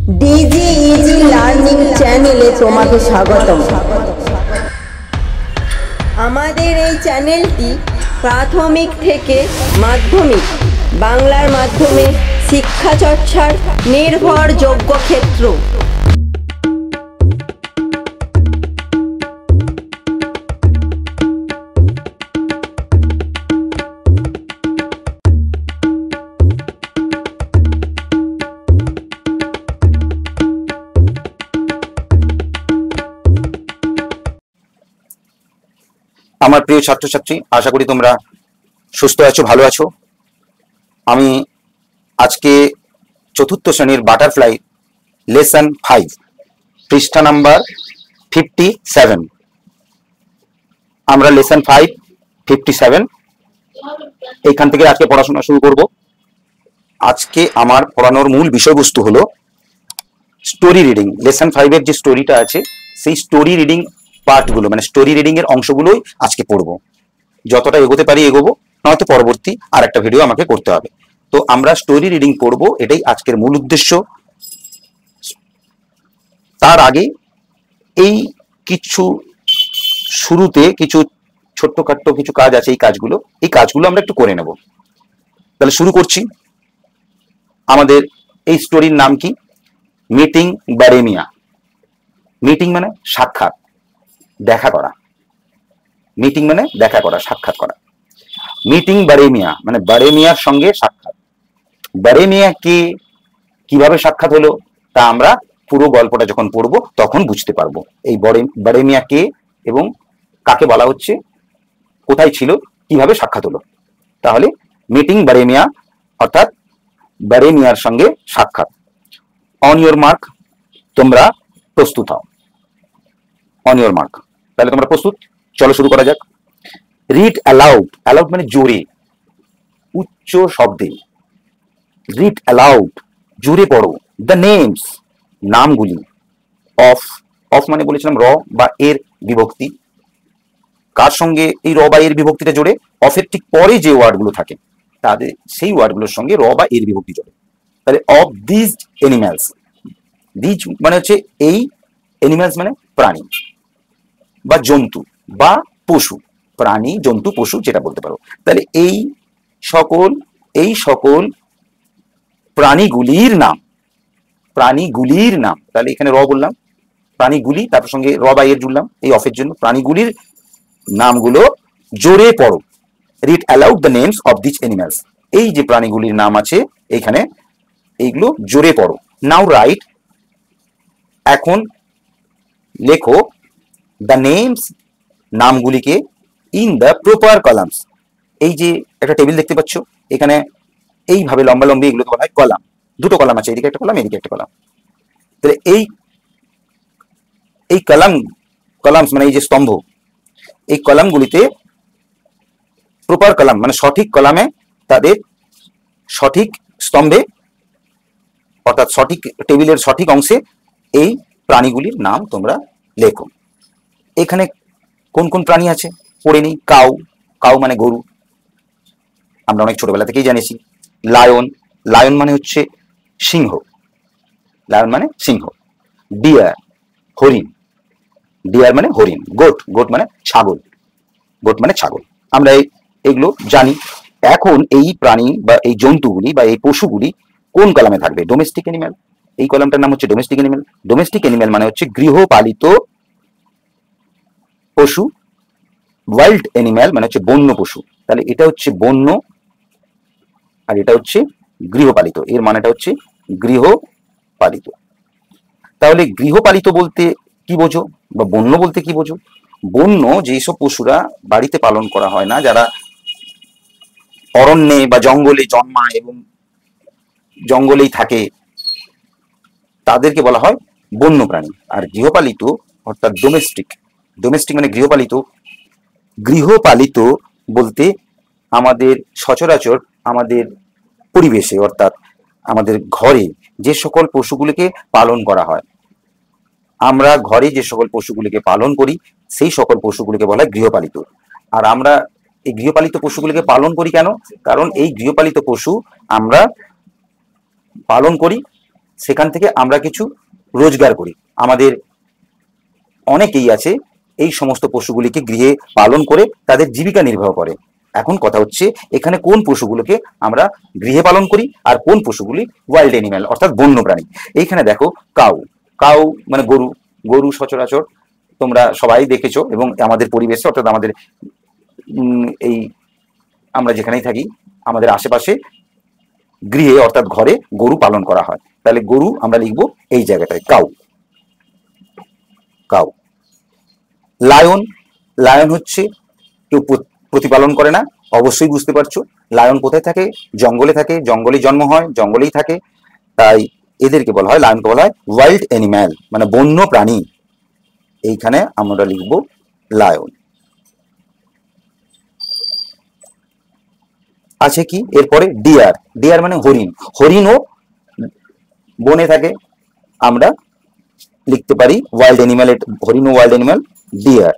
DG easy learning চ্যানেলে তোমাকে স্বাগতম। আমাদের এই চ্যানেলটি প্রাথমিক থেকে মাধ্যমিক বাংলার মাধ্যমে শিক্ষা চর্চার নির্ভরযোগ্য ক্ষেত্র। আমার প্রিয় ছাত্রছাত্রী, আশা করি তোমরা সুস্থ আছো, ভালো আছো। আমি আজকে চতুর্থ শ্রেণীর বাটারফ্লাই লেসন 5 পৃষ্ঠা নাম্বার 57, আমরা লেসন 5 57 এইখান থেকে আজকে পড়াশোনা শুরু করব। আজকে আমার পড়ানোর মূল বিষয়বস্তু হলো স্টোরি রিডিং। লেসন 5 এর যে স্টোরিটা আছে সেই স্টোরি রিডিং পার্টগুলো, মানে স্টোরি রিডিং এর অংশগুলোই আজকে পড়বো। যতটা এগোতে পারি এগোবো, নয়তো পরবর্তী আর একটা ভিডিও আমাকে করতে হবে। তো আমরা স্টোরি রিডিং পড়বো, এটাই আজকের মূল উদ্দেশ্য। তার আগে এই কিছু শুরুতে কিছু ছোট্টখাট্ট কিছু কাজ আছে, এই কাজগুলো আমরা একটু করে নেব। তাহলে শুরু করছি। আমাদের এই স্টোরির নাম কি? মিটিং বারেমিয়া। মিটিং মানে সাক্ষাৎ, দেখা করা। মিটিং মানে দেখা করা, সাক্ষাৎ করা। মিটিং বারেমিয়া মানে বারেমিয়ার সঙ্গে সাক্ষাৎ। বারেমিয়া কে, কিভাবে সাক্ষাৎ হলো, তা আমরা পুরো গল্পটা যখন পড়বো তখন বুঝতে পারবো। এই বারেমিয়া কে এবং কাকে বলা হচ্ছে, কোথায় ছিল, কিভাবে সাক্ষাৎ হলো। তাহলে মিটিং বারেমিয়া অর্থাৎ বারেমিয়ার সঙ্গে সাক্ষাৎ। অন ইয়োর মার্ক, তোমরা প্রস্তুত হও। অন ইয়োর মার্ক, তাহলে তোমরা প্রস্তুত? চলো শুরু করা যাক। Read aloud. অ্যালাউড মানে জোরে, উচ্চ শব্দে। রিড অ্যালাউড, জোরে পড়ো। দ্য নেমস, নামগুলি। অফ, অফ মানে বলেছিলাম র বা এর বিভক্তি। কার সঙ্গে এই র বা এর বিভক্তিটা জোরে? অফের ঠিক পরে যে ওয়ার্ডগুলো থাকে তাদের সেই ওয়ার্ডগুলোর সঙ্গে র বা এর বিভক্তি জোরে। তাহলে অফ দিজ এনিম্যালস, দিজ মানে হচ্ছে এই, এনিম্যালস মানে প্রাণী বা জন্তু বা পশু। প্রাণী, জন্তু, পশু যেটা বলতে পারো। তাহলে এই সকল প্রাণীগুলির নাম, প্রাণীগুলির নাম। তাহলে এখানে র বললাম, প্রাণীগুলি, তার সঙ্গে র বা এর জুড়লাম এই অফের জন্য। প্রাণীগুলির নামগুলো জোরে পড়ো। Read aloud the names of this animals. এই যে প্রাণীগুলির নাম আছে এখানে, এইগুলো জোরে পড়ো। নাও রাইট, এখন লেখো দ্য নেমস, নামগুলিকে, ইন দ্য প্রপার কলামস। এই যে একটা টেবিল দেখতে পাচ্ছ, এখানে এইভাবে লম্বা লম্বি এগুলোকে বলা হয় কলাম। দুটো কলাম আছে, এদিকে একটা কলাম, এদিকে একটা কলাম। তাহলে এই কলামস মানে এই যে স্তম্ভ, এই কলামগুলিতে প্রপার কলাম মানে সঠিক কলামে, তাদের সঠিক স্তম্ভে অর্থাৎ সঠিক টেবিলের সঠিক অংশে এই প্রাণীগুলির নাম তোমরা লেখো। এখানে কোন কোন প্রাণী আছে পড়ে নিই। কাউ, কাউ মানে গরু, আমরা অনেক ছোটবেলা থেকেই জানিছি। লায়ন, লায়ন মানে হচ্ছে সিংহ, লায়ন মানে সিংহ। ডিয়ার, হরিণ, ডিয়ার মানে হরিণ। গোট, গোট মানে ছাগল, গোট মানে ছাগল। আমরা এগুলো জানি। এখন এই প্রাণী বা এই জন্তুগুলি বা এই পশুগুলি কোন কলামে থাকবে? Domestic animal. এই কলামটার নাম হচ্ছে ডোমেস্টিক এনিম্যাল। ডোমেস্টিক এনিম্যাল মানে হচ্ছে গৃহপালিত পশু। ওয়াইল্ড এনিম্যাল মানে হচ্ছে বন্য পশু। তাহলে এটা হচ্ছে বন্য আর এটা হচ্ছে গৃহপালিত, এর মানেটা হচ্ছে গৃহপালিত। তাহলে গৃহপালিত বলতে কি বোঝো বা বন্য বলতে কি বোঝো? বন্য যেসব পশুরা বাড়িতে পালন করা হয় না, যারা অরণ্যে বা জঙ্গলে জন্মায় এবং জঙ্গলেই থাকে, তাদেরকে বলা হয় বন্য প্রাণী। আর গৃহপালিত অর্থাৎ ডোমেস্টিক, ডোমেস্টিক মানে গৃহপালিত। গৃহপালিত বলতে আমাদের সচরাচর আমাদের পরিবেশে অর্থাৎ আমাদের ঘরে যে সকল পশুগুলিকে পালন করা হয়, আমরা ঘরে যে সকল পশুগুলিকে পালন করি সেই সকল পশুগুলিকে বলা হয় গৃহপালিত। আর আমরা এই গৃহপালিত পশুগুলিকে পালন করি কেন? কারণ এই গৃহপালিত পশু আমরা পালন করি সেখান থেকে আমরা কিছু রোজগার করি। আমাদের অনেকেই আছে এই সমস্ত পশুগুলিকে গৃহে পালন করে তাদের জীবিকা নির্বাহ করে। এখন কথা হচ্ছে এখানে কোন পশুগুলোকে আমরা গৃহে পালন করি আর কোন পশুগুলি ওয়াইল্ড অ্যানিম্যাল অর্থাৎ বন্য প্রাণী। এইখানে দেখো কাউ, কাউ মানে গরু। গরু সচরাচর তোমরা সবাই দেখেছো এবং আমাদের পরিবেশে অর্থাৎ আমাদের এই আমরা যেখানেই থাকি আমাদের আশেপাশে গৃহে অর্থাৎ ঘরে গরু পালন করা হয়। তাহলে গরু আমরা লিখবো এই জায়গাটায় কাউ, কাউ। লায়ন, লায়ন হচ্ছে কেউ প্রতিপালন করে না, অবশ্যই বুঝতে পারছো। লায়ন কোথায় থাকে? জঙ্গলে থাকে, জঙ্গলেই জন্ম হয়, জঙ্গলেই থাকে, তাই এদেরকে বলা হয়, লায়নকে বলা হয় ওয়াইল্ড অ্যানিম্যাল মানে বন্য প্রাণী। এইখানে আমরা লিখব লায়ন। আছে কি এরপরে? ডিয়ার, ডিয়ার মানে হরিণ। হরিণও বনে থাকে, আমরা লিখতে পারি ওয়াইল্ড অ্যানিম্যাল, হরিণ ওয়াইল্ড অ্যানিম্যাল, ডিয়ার।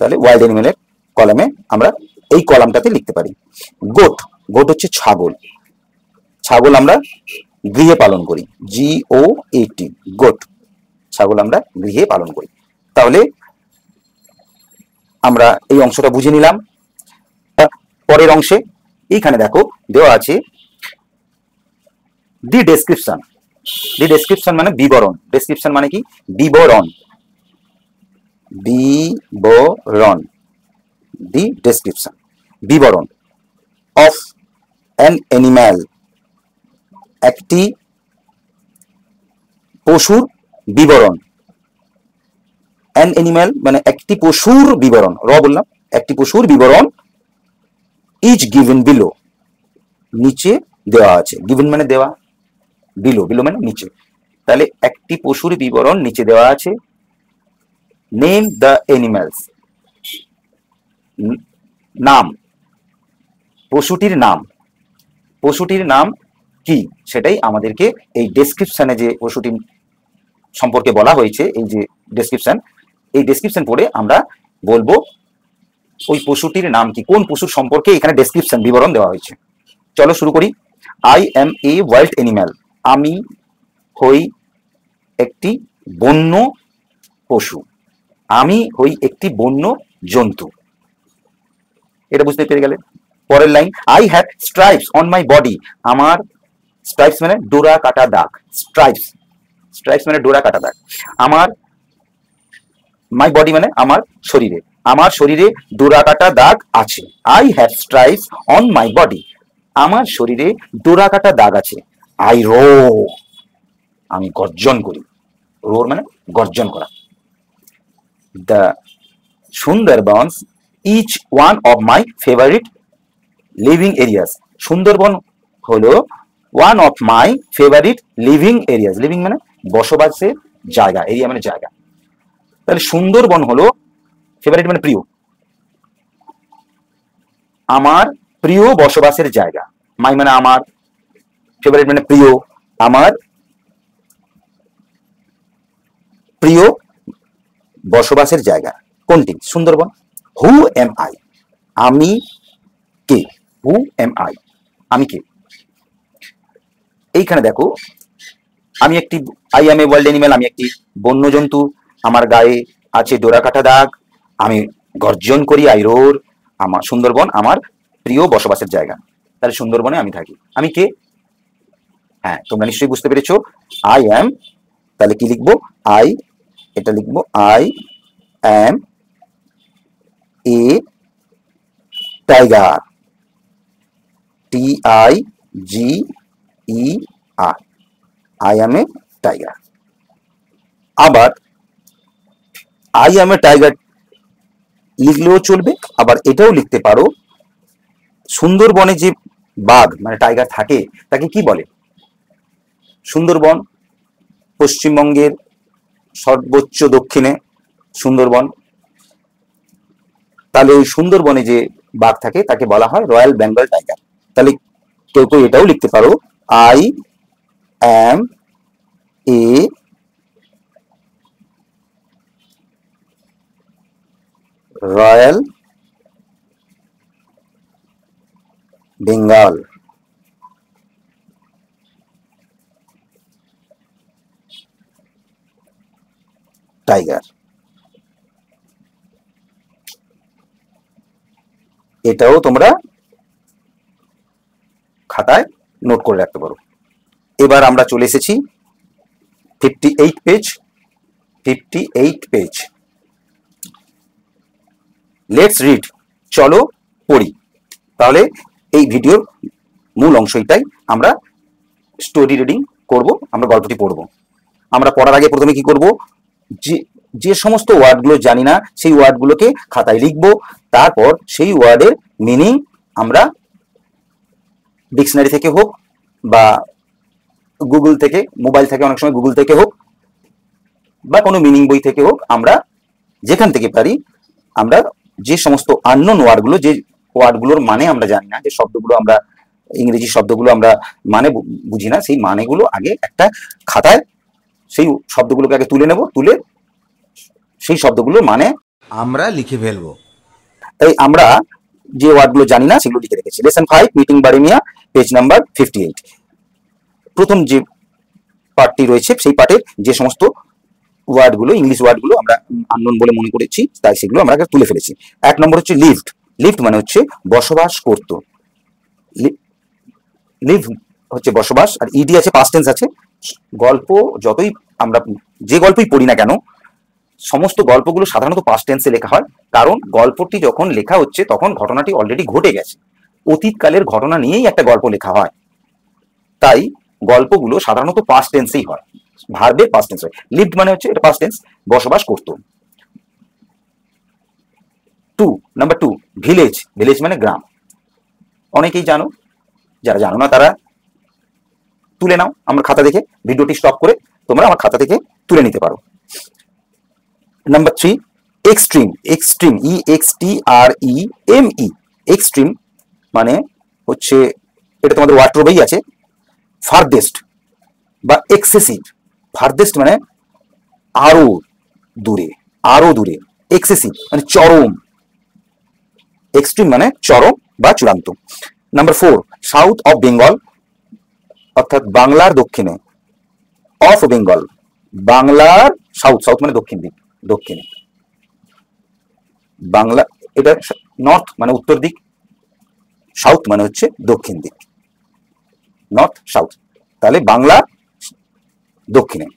তাহলে ওয়াইল্ড অ্যানিম্যালের কলামে আমরা এই কলামটাতে লিখতে পারি। গোট, গোট হচ্ছে ছাগল। ছাগল আমরা গৃহে পালন করি, GOAT, গোট। ছাগল আমরা গৃহে পালন করি। তাহলে আমরা এই অংশটা বুঝে নিলাম। পরের অংশে এইখানে দেখো দেওয়া আছে দি ডেসক্রিপশন। দি ডেসক্রিপশন মানে বিবরণ। ডেসক্রিপশন মানে কি? বিবরণ, বিবরণ, দি ডেসক্রিপশন, বিবরণ অফ অ্যান অ্যানিম্যাল, একটি পশুর বিবরণ। অ্যান অ্যানিম্যাল মানে একটি পশুর বিবরণ, বললাম একটি পশুর বিবরণ। ইজ গিভেন বিলো, নিচে দেওয়া আছে। গিভেন মানে দেওয়া, বিলো, বিলো মানে নিচে। তাহলে একটি পশুর বিবরণ নিচে দেওয়া আছে। নেম দ্য অ্যানিম্যালস, নাম, পশুটির নাম। পশুটির নাম কি সেটাই আমাদেরকে এই ডেসক্রিপশনে যে পশুটি সম্পর্কে বলা হয়েছে, এই যে ডেসক্রিপশন, এই ডেসক্রিপশন পড়ে আমরা বলবো ওই পশুটির নাম কি, কোন পশুর সম্পর্কে এখানে ডেসক্রিপশন বিবরণ দেওয়া হয়েছে। চলো শুরু করি। I M a wild animal, আমি হই একটি বন্য পশু, আমি হই একটি বন্য জন্তু। এটা বুঝতে পেরে গেলে। পরের line, I have stripes on my body, আমার স্ট্রাইপস মানে ডোরা কাটা দাগ, স্ট্রাইপস, স্ট্রাইপস মানে ডোরা কাটা দাগ। আমার, মাই বডি মানে আমার শরীরে, আমার শরীরে ডোরা কাটা দাগ আছে। I have stripes on my body, আমার শরীরে ডোরা কাটা দাগ আছে। আই রো, আমি গর্জন করি, রোর মানে গর্জন করা। The Sundarbans is one of my favourite living areas, Sundarban হলো one of my favourite living areas. Living মানে বসবাসের জায়গা, এরিয়া মানে জায়গা। তাহলে সুন্দরবন হলো ফেভারিট মানে প্রিয়, আমার প্রিয় বসবাসের জায়গা। মাই মানে আমার, ফেভারিট মানে প্রিয়, আমার প্রিয় বসবাসের জায়গা কোনটি? সুন্দরবন। হু এম আই, আমি কে? হু এম আই, আমি কে? এইখানে দেখো আমি একটি, I M a wild animal, আমি একটি বন্য জন্তু, আমার গায়ে আছে ডোরা কাটা দাগ, আমি গর্জন করি, আই রোর। আমার সুন্দরবন আমার প্রিয় বসবাসের জায়গা। তাহলে সুন্দরবনে আমি থাকি। আমি কে? হ্যাঁ তোমরা নিশ্চয়ই বুঝতে পেরেছো, আই এম। তাহলে কি লিখবো? আই, এটা লিখবো I M a tiger, TIGER, I M a tiger. আবার আই এম এ টাইগার লিখলেও চলবে, আবার এটাও লিখতে পারো সুন্দরবনে যে বাঘ মানে টাইগার থাকে তাকে কি বলে? সুন্দরবন পশ্চিমবঙ্গের সর্বোচ্চ দক্ষিণে সুন্দরবন। তাহলে ওই সুন্দরবনে যে বাঘ থাকে তাকে বলা হয় রয়্যাল বেঙ্গল টাইগার। তাহলে কেউ কেউ এটাও লিখতে পারো, I M A royal Bengal tiger. এটাও তোমরা খাতায় নোট করে রাখতে পারো। এবার আমরা চলে এসেছি 58 পেজ। 58 পেজ। লেটস রিড, চলো পড়ি। তাহলে এই ভিডিওর মূল অংশ এটাই, আমরা স্টোরি রিডিং করব, আমরা গল্পটি পড়ব। আমরা পড়ার আগে প্রথমে কি করব, যে সমস্ত ওয়ার্ডগুলো জানি না সেই ওয়ার্ডগুলোকে খাতায় লিখব। তারপর সেই ওয়ার্ডের মিনিং আমরা ডিকশনারি থেকে হোক বা গুগল থেকে, মোবাইল থেকে, অনেক সময় গুগল থেকে হোক বা কোনো মিনিং বই থেকে হোক, আমরা যেখান থেকে পারি আমরা যে সমস্ত আননোন ওয়ার্ডগুলো, যে ওয়ার্ডগুলোর মানে আমরা জানি না, যে শব্দগুলো আমরা, ইংরেজি শব্দগুলো আমরা মানে বুঝি না, সেই মানেগুলো আগে একটা খাতায় সেই শব্দগুলোকে আগে তুলে নেব, তুলে সেই শব্দগুলোর মানে আমরা লিখে ফেলবো। তাই আমরা যে ওয়ার্ডগুলো জানি না সেগুলো লিখে রেখেছি। লেসন 5 মিটিং বারেমিয়া, পেজ নাম্বার 58। প্রথম যে পার্টটি রয়েছে সেই পার্টের যে সমস্ত ওয়ার্ডগুলো, ইংলিশ ওয়ার্ডগুলো আমরা আননোন বলে মনে করেছি, তাই সেগুলো আমরা তুলে ফেলেছি। 1 নম্বর হচ্ছে লিভড। লিভড মানে হচ্ছে বসবাস করত। লিভ হচ্ছে বসবাস, আর ইডি আছে, পাস্ট টেন্স আছে। গল্প যতই আমরা যে গল্পই পড়ি না কেন, সমস্ত গল্পগুলো সাধারণত পাস্ট টেন্সে লেখা হয়, কারণ গল্পটি যখন লেখা হচ্ছে তখন ঘটনাটি অলরেডি ঘটে গেছে, অতীতকালের ঘটনা নিয়েই একটা গল্প লেখা হয়। তাই গল্পগুলো সাধারণত পাস্ট টেন্সেই হয়, ভার্বের পাস্ট টেন্স হয়। লিভড মানে হচ্ছে এটা পাস্ট টেন্স, বসবাস করত। 2 নাম্বার 2 ভিলেজ। ভিলেজ মানে গ্রাম। অনেকেই জানো, যারা জানো না তারা তুলে নাও আমার খাতা দেখে, ভিডিওটি স্টপ করে তোমরা আমার খাতা থেকে তুলে নিতে পারো। Number 3 extreme. Extreme, EXTREME। Extreme মানে হচ্ছে, এটা তোমাদের ওয়ার্ডরোবেই আছে, ফারদেস্ট বা এক্সেসিভ। ফারদেস্ট মানে আরো দূরে, আরো দূরে। এক্সেসিভ মানে চরম। এক্সট্রিম মানে চরম বা চূড়ান্ত। নাম্বার 4 সাউথ অফ বেঙ্গল, অর্থাৎ বাংলার দক্ষিণে। অফ বেঙ্গল, বাংলার সাউথ। সাউথ মানে দক্ষিণ দিক, দক্ষিণে। বাংলা, এটা নর্থ মানে উত্তর দিক, সাউথ মানে হচ্ছে দক্ষিণ দিক, নর্থ সাউথ। তাহলে বাংলা দক্ষিণে।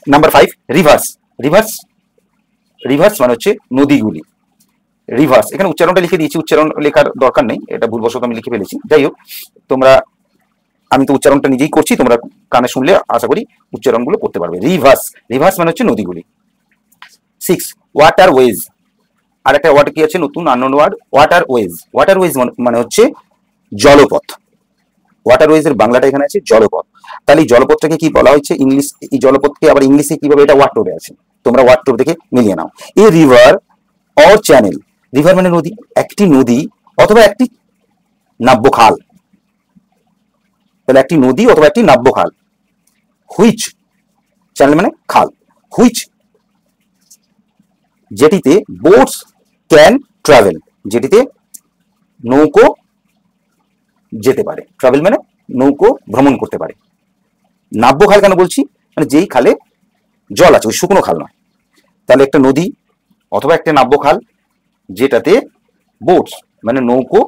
Number 5 reverse. রিভার্স, রিভার্স মানে হচ্ছে নদীগুলি। রিভার্স, এখানে উচ্চারণটা লিখে দিয়েছি, উচ্চারণ লেখার দরকার নেই, এটা ভুলবশত আমি লিখে ফেলেছি। যাই হোক, তোমরা, আমি তো উচ্চারণটা নিজেই করছি, তোমরা কানে শুনলে আশা করি উচ্চারণগুলো করতে পারবে। রিভার্স, রিভার্স মানে হচ্ছে নদীগুলি। 6 ওয়াটার ওয়েজ। আর একটা ওয়ার্ড কি আছে নতুন unknown word, waterways. Waterways মানে হচ্ছে জলপথ। ওয়াটার ওয়েজ এর বাংলাটা এখানে আছে জলপথ। তাহলে এই জলপথটাকে কি বলা হয়েছে ইংলিশ, এই জলপথকে আবার ইংলিশে কিভাবে, এটা ওয়াটরবে আছে, তোমরা ওয়াটরব দেখে মিলিয়ে নাও। A river or channel. River মানে নদী, একটি নদী অথবা একটি নাব্য খাল। তাহলে একটি নদী অথবা একটি নাব্য খাল। হুইচ, চ্যানেল মানে খাল। হুইচ, যেটিতে বোটস ক্যান ট্রাভেল, যেটিতে নৌকো যেতে পারে। ট্রাভেল মানে নৌকো ভ্রমণ করতে পারে। নাব্য খাল কেন বলছি, মানে যেই খালে জল আছে, ওই শুকনো খাল নয়। তাহলে একটা নদী অথবা একটা নাব্য খাল যেটাতে বোটস মানে নৌকো,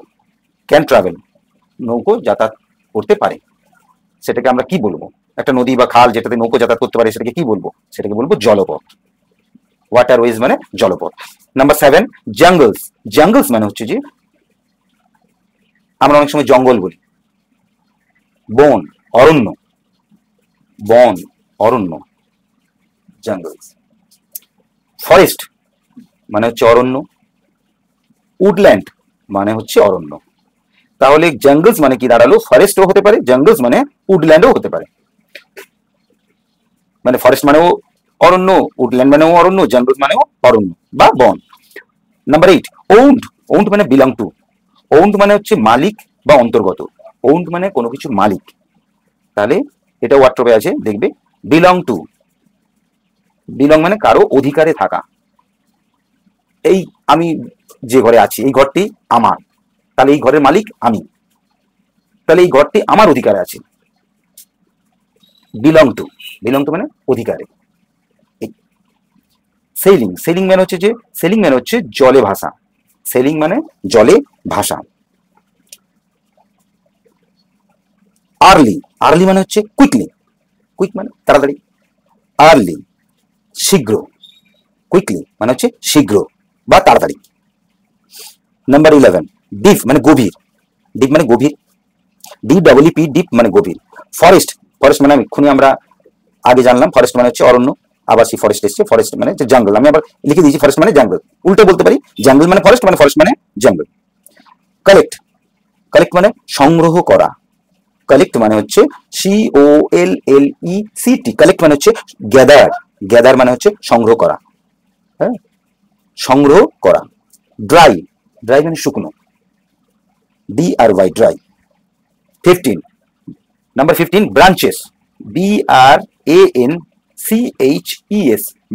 ক্যান ট্রাভেল নৌকো যাতায়াত করতে পারে, সেটাকে আমরা কি বলবো? একটা নদী বা খাল যেটাতে নৌকো যাতায়াত করতে পারে সেটাকে কি বলবো? সেটাকে বলবো জলপথ। ওয়াটারওয়েজ মানে জলপথ। Number 7 jungles. জঙ্গলস মানে হচ্ছে যে, আমরা অনেক সময় জঙ্গল বলি, বন, অরণ্য, বন, অরণ্য, জঙ্গলস। ফরেস্ট মানে হচ্ছে অরণ্য, উডল্যান্ড মানে হচ্ছে অরণ্য। তাহলে জঙ্গলস মানে কি দাঁড়ালো? ফরেস্টও হতে পারে, জঙ্গলস মানে উডল্যান্ডও হতে পারে। মানে ফরেস্ট মানেও অরণ্য, উডল্যান্ড মানেও অরণ্য, জঙ্গলস মানেও অরণ্য বা বন। Number 8 owned. ওন্ড মানে বিলং টু। ওন্ড মানে হচ্ছে মালিক বা অন্তর্গত। ওন্ড মানে কোনো কিছুর মালিক। তাহলে এটা ওয়ার্ডরবে আছে, দেখবে বিলং টু। বিলং মানে কারো অধিকারে থাকা। এই আমি যে ঘরে আছি, এই ঘরটি আমার, তাহলে এই ঘরের মালিক আমি, তাহলে এই ঘরটি আমার অধিকারে আছে। বিলং টু, বিলং টু মানে অধিকারে। সেলিং, সেলিং মানে হচ্ছে যে, সেলিং মানে হচ্ছে জলে ভাসা, সেলিং মানে জলে ভাসা। আর্লি, আর্লি মানে হচ্ছে কুইকলি, কুইক মানে তাড়াতাড়ি, আর্লি শীঘ্র, কুইকলি মানে হচ্ছে শীঘ্র বা তাড়াতাড়ি। নাম্বার 11 ডিপ মানে গভীর, ডিপ মানে গভীর, DEEP ডিপ মানে গভীর। ফরেস্ট, ফরেস্ট মানে এক্ষুনি আমরা আগে জানলাম, ফরেস্ট মানে হচ্ছে অরণ্য, আবার সেই ফরেস্ট এসছে, ফরেস্ট মানে হচ্ছে জঙ্গল, আমি আবার লিখে দিয়েছি ফরেস্ট মানে জঙ্গল, উল্টো বলতে পারি জঙ্গল মানে ফরেস্ট মানে জঙ্গল। কালেক্ট, কালেক্ট মানে সংগ্রহ করা, কালেক্ট মানে হচ্ছে COLLECT, কালেক্ট মানে হচ্ছে গ্যাদার, গ্যাদার মানে হচ্ছে সংগ্রহ করা, হ্যাঁ সংগ্রহ করা। ড্রাই, ড্রাই মানে শুকনো, DRY dry. 15 number 15 branches, BRANCHES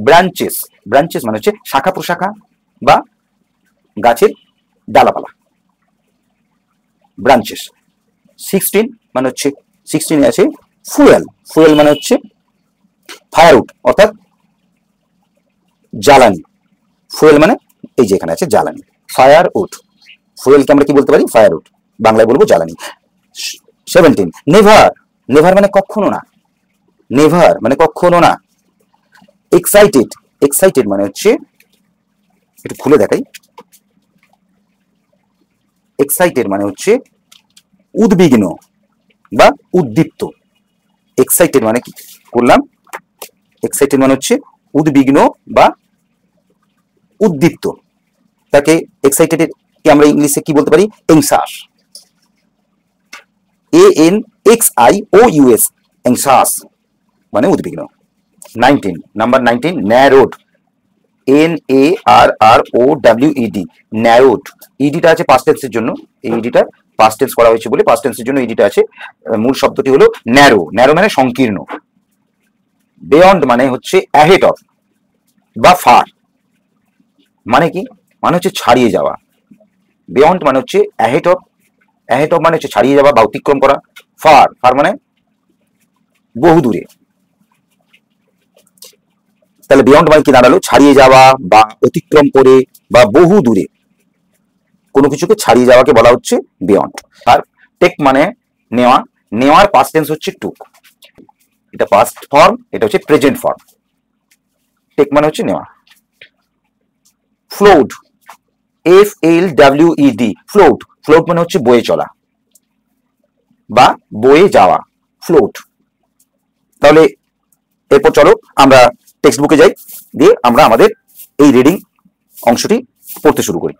branches, branches মানে হচ্ছে শাখা প্রশাখা বা গাছের ডালাপালা, ব্রাঞ্চেস। 16 মানে হচ্ছে 16 আছে ফুয়েল, ফুয়েল মানে হচ্ছে ফায়ারউড অর্থাৎ জ্বালানি, ফুয়েল মানে এই যে এখানে আছে জ্বালানি, ফায়ারউড, ফুয়েলকে আমরা কি বলতে পারি ফায়ারউড, বাংলায় বলবো জ্বালানি। 17 নেভার, নেভার মানে কখনো না, নেভার মানে কখনো না। এক্সাইটেড, এক্সাইটেড মানে হচ্ছে, একটু খুলে দেখাই, এক্সাইটেড মানে হচ্ছে উদ্বিগ্ন বা উদ্দীপ্ত, এক্সাইটেড মানে কি করলাম, এক্সাইটেড মানে হচ্ছে উদ্বিগ্ন বা উদ্দীপ্ত, তাকে এক্সাইটেড কে আমরা ইংলিশে কি বলতে পারি এংশাস, ANXIOUS এংশাস মানে উদ্বিগ্ন। 19 নাম্বার 19 ন্যারোড, NARROWED ন্যারোড, ইডিটা আছে পাস্ট টেন্সের জন্য, এই ইডিটা পাস্ট টেন্স করা হয়েছে বলে পাস্ট টেন্সের জন্য ইডিটা আছে, মূল শব্দটি হলো ন্যারো, ন্যারো মানে সংকীর্ণ। বিয়ন্ড মানে হচ্ছে অ্যাহেড অফ বা ফার, মানে কি মানে হচ্ছে ছাড়িয়ে যাওয়া, বিয়ন্ড মানে হচ্ছে অ্যাহেড অফ, অ্যাহেড অফ মানে হচ্ছে ছাড়িয়ে যাওয়া বা অতিক্রম করা, ফার, ফার মানে বহু দূরে। তাহলে বিয়ন্ড মানে কি দাঁড়ালো ছাড়িয়ে যাওয়া বা অতিক্রম করে বা বহু দূরে, কোনো কিছুকে ছাড়িয়ে যাওয়াকে বলা হচ্ছে বিয়ন্ড। আর টেক মানে নেওয়া, নেওয়ার পাস্ট টেন্স হচ্ছে টুক, এটা পাস্ট ফর্ম, এটা হচ্ছে প্রেজেন্ট ফর্ম, টেক মানে হচ্ছে নেওয়া। ফ্লোট, FLWED ফ্লোট, ফ্লোট মানে হচ্ছে বয়ে চলা বা বয়ে যাওয়া, ফ্লোট। তাহলে এরপর চলো আমরা টেক্সট বুকে যাই, দিয়ে আমরা আমাদের এই রিডিং অংশটি পড়তে শুরু করি।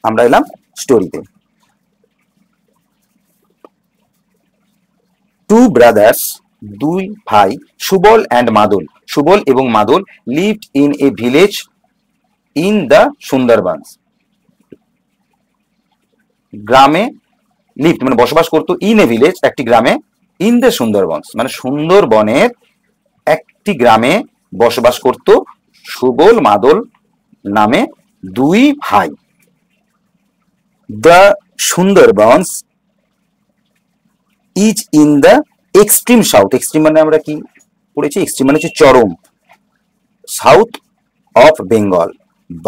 আমরা এলাম স্টোরিতে। টু ব্রাদার্স, দুই ভাই, সুবল অ্যান্ড মাদল, সুবল এবং মাদল lived in a village in the Sundarbans, গ্রামে লিভড মানে বসবাস করতো, ইন এ ভিলেজ একটি গ্রামে, ইন দ্য সুন্দরবনস মানে সুন্দরবনের একটি গ্রামে বসবাস করত সুবল মাদল নামে দুই ভাই। The Sundarbans is in the extreme south, extreme মানে আমরা কি পড়েছি, এক্সট্রিম মানে হচ্ছে চরম, সাউথ অফ বেঙ্গল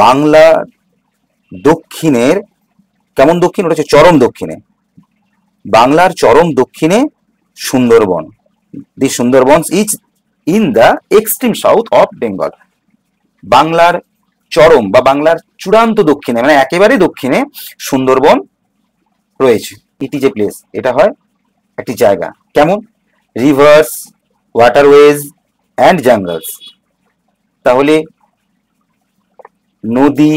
বাংলার দক্ষিণের, কেমন দক্ষিণ, ওটা হচ্ছে চরম দক্ষিণে, বাংলার চরম দক্ষিণে Sundarban, the Sundarbans is in the extreme south of Bengal, বাংলার চরম বা বাংলার চূড়ান্ত দক্ষিণে মানে একেবারে দক্ষিণে সুন্দরবন রয়েছে। ইট ইজ এ প্লেস, এটা হয় একটি জায়গা, কেমন, রিভার্স, ওয়াটারওয়েজ অ্যান্ড জঙ্গলস, তাহলে নদী,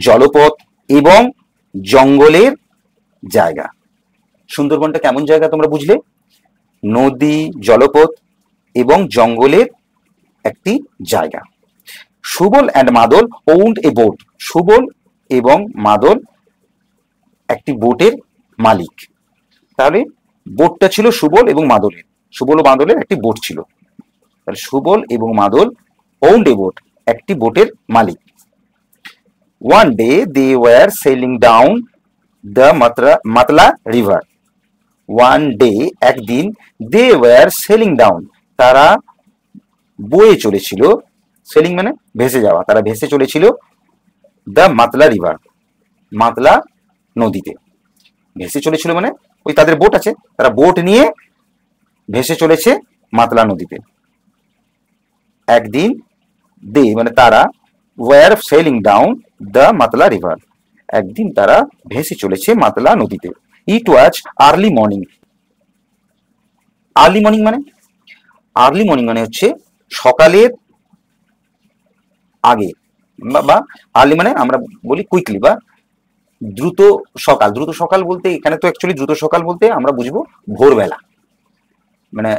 জলপথ এবং জঙ্গলের জায়গা। সুন্দরবনটা কেমন জায়গা তোমরা বুঝলে, নদী, জলপথ এবং জঙ্গলের একটি জায়গা। সুবল অ্যান্ড মাদল ওন্ড এ বোট, সুবল এবং মাদল একটি বোটের মালিক, তাহলে বোটটা ছিল সুবল এবং মাদলের, সুবল ও মাদলের একটি বোট ছিল, তাহলে সুবল এবং মাদল ওন্ড এ বোট একটি বোটের মালিক। One day they were sailing down the Matla river, one day একদিন, দে ওয়ার সেলিং ডাউন তারা বয়ে চলেছিল, সেলিং মানে ভেসে যাওয়া, তারা ভেসে চলেছিল দ্য মাতলা রিভার, মাতলা নদীতে। ভেসে চলেছিল মানে ওই তাদের বোট আছে, তারা বোট নিয়ে ভেসে চলেছে মাতলা নদীতে। একদিন দে মানে তারা were sailing down the Matla river, একদিন তারা ভেসে চলেছে মাতলা নদীতে। It was early morning. Early morning মানে, আর্লি মর্নিং মানে হচ্ছে সকালের আগে, বা আর্লি মানে আমরা বলি কুইকলি বা দ্রুত সকাল। দ্রুত সকাল বলতে এখানে তো অ্যাকচুয়ালি দ্রুত সকাল বলতে আমরা বুঝবো ভোরবেলা, মানে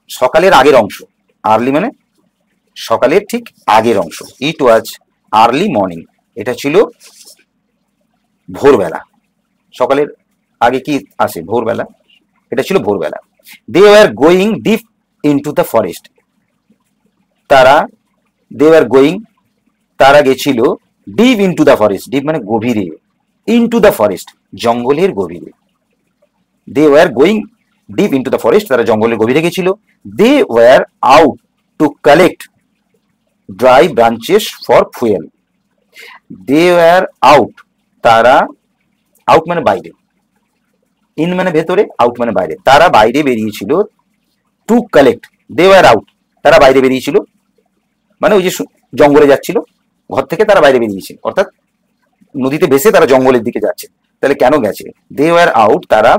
সকালের আগের অংশ। আর্লি মানে সকালের ঠিক আগের অংশ। ইট ওয়াজ আর্লি মর্নিং, এটা ছিল ভোরবেলা। সকালের আগে কি আসে? ভোরবেলা, এটা ছিল ভোরবেলা। They were going deep into the forest, তারা দে ওয়ার গোয়িং তারা গেছিল deep into the forest, deep মানে গভীরে, ইনটু দ্য ফরেস্ট জঙ্গলের গভীরে। They were going deep into the forest, তারা জঙ্গলের গভীরে গেছিল। They were out to collect dry branches for fuel. They were out, তারা, আউট মানে বাইরে, ইন মানে ভেতরে, আউট মানে বাইরে, তারা বাইরে বেরিয়েছিল। To collect, they were out, তারা বাইরে বেরিয়েছিল মানে ওই যে জঙ্গলে যাচ্ছিল, ঘর থেকে তারা বাইরে বেরিয়েছে, অর্থাৎ নদীতে ভেসে তারা জঙ্গলের দিকে যাচ্ছে। তাহলে কেন গেছে? দে ওয়ার আউট, তারা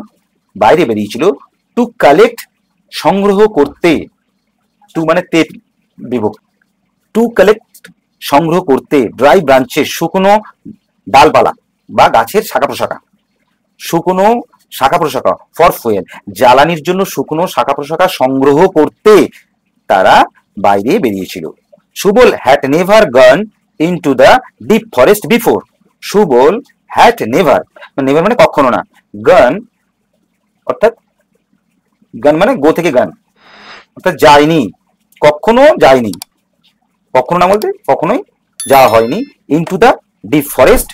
বাইরে বেরিয়েছিল। টু কালেক্ট, সংগ্রহ করতে, টু মানে তে বিভক্ত, টু কালেক্ট সংগ্রহ করতে, ড্রাই ব্রাঞ্চেস শুকনো ডালপালা বা গাছের শাখা প্রশাখা, শুকনো শাখা প্রশাখা, ফর ফুয়েল জ্বালানির জন্য শুকনো শাখা প্রশাখা সংগ্রহ করতে তারা বাইরে বেরিয়েছিল। Subal had never gone into the deep forest before. Subal had never, never মানে কখনো না, গন অর্থাৎ গান মানে গো থেকে গান, অর্থাৎ যায়নি, কখনো যায়নি, কখনো না বলতে কখনোই যাওয়া হয়নি। Into the deep forest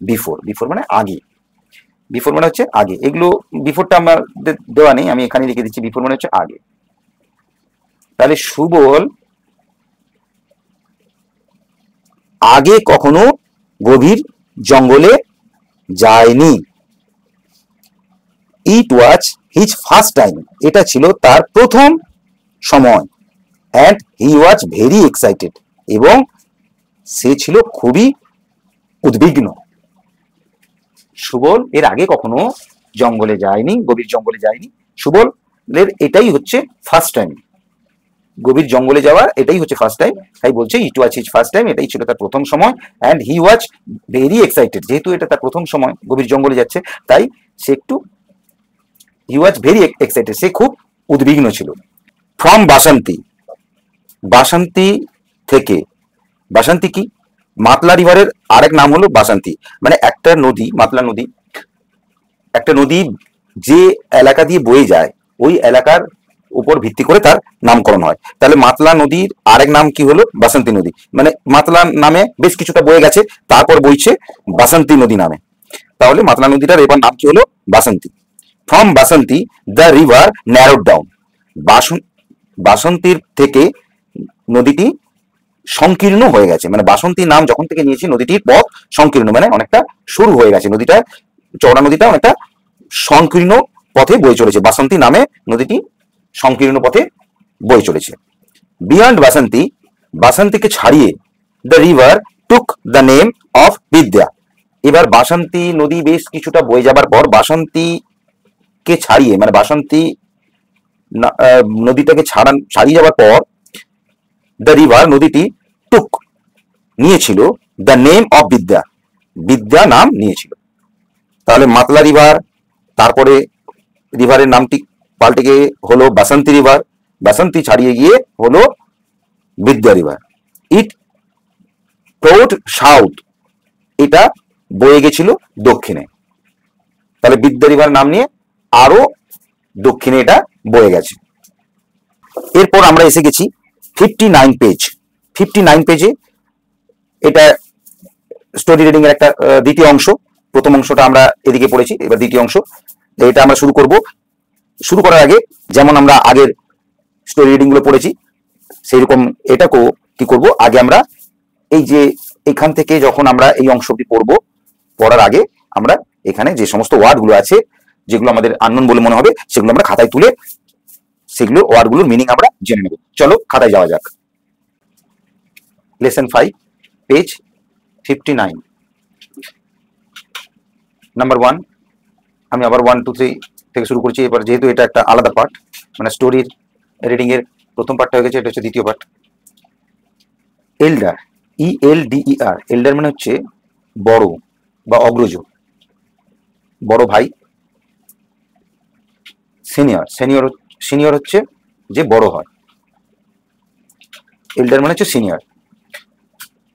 before, before মানে আগে, বিফোর মানে হচ্ছে আগে। এগুলো বিফোরটা আমার দেওয়া নেই, আমি এখানে লিখে দিচ্ছি, বিফোর মানে হচ্ছে আগে। তাহলে সুবল আগে কখনো গভীর জঙ্গলে যায়নি। ইট ওয়াজ হিজ ফার্স্ট টাইম, এটা ছিল তার প্রথম সময়। And he was very excited, এবং সে ছিল খুবই উদ্বিগ্ন। সুবল এর আগে কখনো জঙ্গলে যায়নি, গভীর জঙ্গলে যায়নি। সুবলের এটাই হচ্ছে ফার্স্ট টাইম, গভীর জঙ্গলে যাওয়া এটাই হচ্ছে ফার্স্ট টাইম। তাই বলছে ইট ওয়াজ হিজ ফার্স্ট টাইম, এটাই ছিল তার প্রথম সময়। And he was very excited, যেহেতু এটা তার প্রথম সময় গভীর জঙ্গলে যাচ্ছে, তাই সে একটু, হি ওয়াজ ভেরি এক্সাইটেড, সে খুব উদ্বিগ্ন ছিল। ফ্রম বাসন্তী, বাসন্তী থেকে, বাসন্তী কি? মাতলা রিভারের আরেক নাম হলো বাসন্তী, মানে একটা নদী, মাতলা নদী, একটা নদী যে এলাকা দিয়ে বয়ে যায় ওই এলাকার উপর ভিত্তি করে তার নামকরণ হয়। তাহলে মাতলা নদীর আরেক নাম কি হলো? বাসন্তী নদী। মানে মাতলা নামে বেশ কিছুটা বয়ে গেছে, তারপর বইছে বাসন্তী নদী নামে, তাহলে মাতলা নদীটার এবার নাম কি হলো? Basanti. From Basanti the river narrowed down, বাসন্তীর থেকে নদীটি সংকীর্ণ হয়ে গেছে, মানে বাসন্তী নাম যখন থেকে নিয়েছি নদীটির পথ সংকীর্ণ, মানে অনেকটা সরু হয়ে গেছে নদীটা, চওড়া নদীটা অনেকটা সংকীর্ণ পথে বয়ে চলেছে। বাসন্তী নামে নদীটি সংকীর্ণ পথে বয়ে চলেছে। বিয়ন্ড বাসন্তী, বাসন্তীকে ছাড়িয়ে the river took the name of বিদ্যা। এবার বাসন্তী নদী বেশ কিছুটা বয়ে যাবার পর বাসন্তীকে ছাড়িয়ে, মানে বাসন্তী নদীটাকে ছাড়িয়ে যাওয়ার পর দ্য রিভার নদীটি টুক নিয়েছিল দ্য নেম অফ বিদ্যা, বিদ্যা নাম নিয়েছিল। তাহলে মাতলা রিভার, তারপরে রিভারের নামটি পাল্টে গিয়ে হলো বাসন্তী রিভার, বাসন্তী ছাড়িয়ে গিয়ে হলো বিদ্যা রিভার। ইট ফ্লোড সাউথ, এটা বয়ে গেছিল দক্ষিণে, তাহলে বিদ্যা রিভার নাম নিয়ে আরো দক্ষিণে এটা বয়ে গেছে। এরপর আমরা এসে গেছি 59 পেজ। 59 পেজে এটা স্টোরি রিডিং এর একটা দ্বিতীয় অংশ। প্রথম অংশটা আমরা এদিকে পড়েছি, এবার দ্বিতীয় অংশ এটা আমরা শুরু করব। শুরু করার আগে যেমন আমরা আগের স্টোরি রিডিং গুলো পড়েছি সেই রকম এটাকেও কি করব, আগে আমরা এই যে এখান থেকে যখন আমরা এই অংশটি পড়বো, পড়ার আগে আমরা এখানে যে সমস্ত ওয়ার্ডগুলো আছে যেগুলো আমাদের আননোন বলে মনে হবে সেগুলো আমরা খাতায় তুলে সেগুলো ওয়ার্ডগুলোর মিনিং আমরা জেনে নেব। চলো খাতায় যাওয়া যাক। Lesson 5 page 59 number 1। আমি আবার 1 2 3 থেকে শুরু করছি। এবার যেহেতু এটা একটা আলাদা পার্ট, মানে স্টোরির রিডিং এর প্রথম পার্টটা হয়ে গেছে, এটা হচ্ছে দ্বিতীয় পার্ট। এল্ডার, ELDER, এল্ডার মানে হচ্ছে বড় বা অগ্রজ, বড় ভাই। সিনিয়র, সিনিয়র হচ্ছে যে বড় হয়। এল্ডার মানে হচ্ছে সিনিয়র,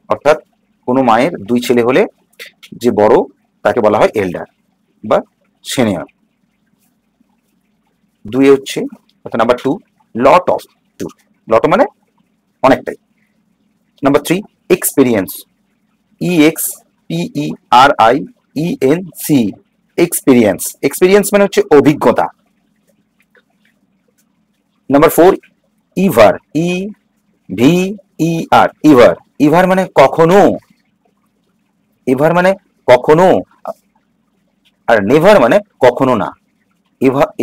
অর্থাৎ কোনো মায়ের 2 ছেলে হলে যে বড় তাকে বলা হয় এল্ডার বা সিনিয়র। 2 হচ্ছে অর্থাৎ নাম্বার 2 লট অফ, লট মানে অনেকটাই। Number 3 experience, EXPERIENC, experience. Experience মানে হচ্ছে অভিজ্ঞতা। নাম্বার 4 ইভার, EVER, ইভার। ইভার মানে কখনো, ইভার মানে কখনো, আর নেভার মানে কখনো না।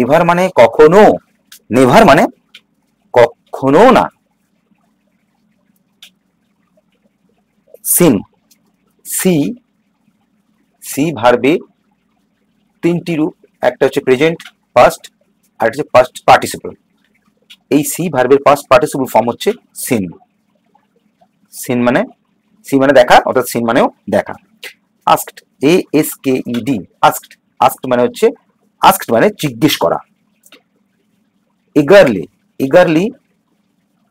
ইভার মানে কখনো, নেভার মানে কখনো না। সিন, সি ভার্বে 3টি রূপ, একটা হচ্ছে প্রেজেন্ট, পাস্ট, আর হচ্ছে পাস্ট পার্টিসিপল। এই সি ভার্বের পাস্ট পার্টিসিপল ফর্ম হচ্ছে সিন। সিন মানে, সি মানে দেখা, অর্থাৎ সিন মানেও দেখা। Asked, ASKED, asked. আস্কড মানে হচ্ছে, আস্কড মানে জিজ্ঞেস করা। Eagerly, eagerly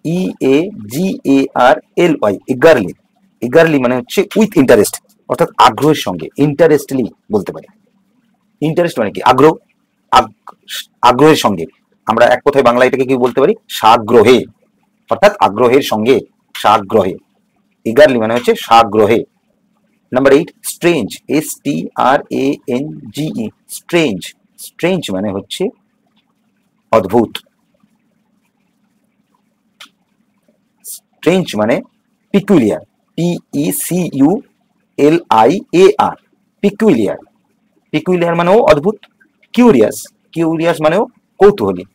EAGARLY, eagerly. Eagerly মানে হচ্ছে উইথ ইন্টারেস্ট, অর্থাৎ আগ্রহের সঙ্গে। ইন্টারেস্টলি বলতে পারি। ইন্টারেস্ট মানে কি? আগ্রহ, আগ্রহের সঙ্গে। আমরা এক কথায় বাংলা এটাকে কি বলতে পারি? সাগ্রহে, অর্থাৎ আগ্রহের সঙ্গে, সাগ্রহে। ইগারলি মানে হচ্ছে সাগ্রহে। Number 8 strange, STRANGE, strange. Strange মানে হচ্ছে অদ্ভুত। স্ট্রেঞ্জ মানে পিকুলিয়ার, PECULIAR, পিকুলিয়ার। পিকুলিয়ার মানেও অদ্ভুত। কিউরিয়াস, কিউরিয়াস মানেও কৌতূহলী,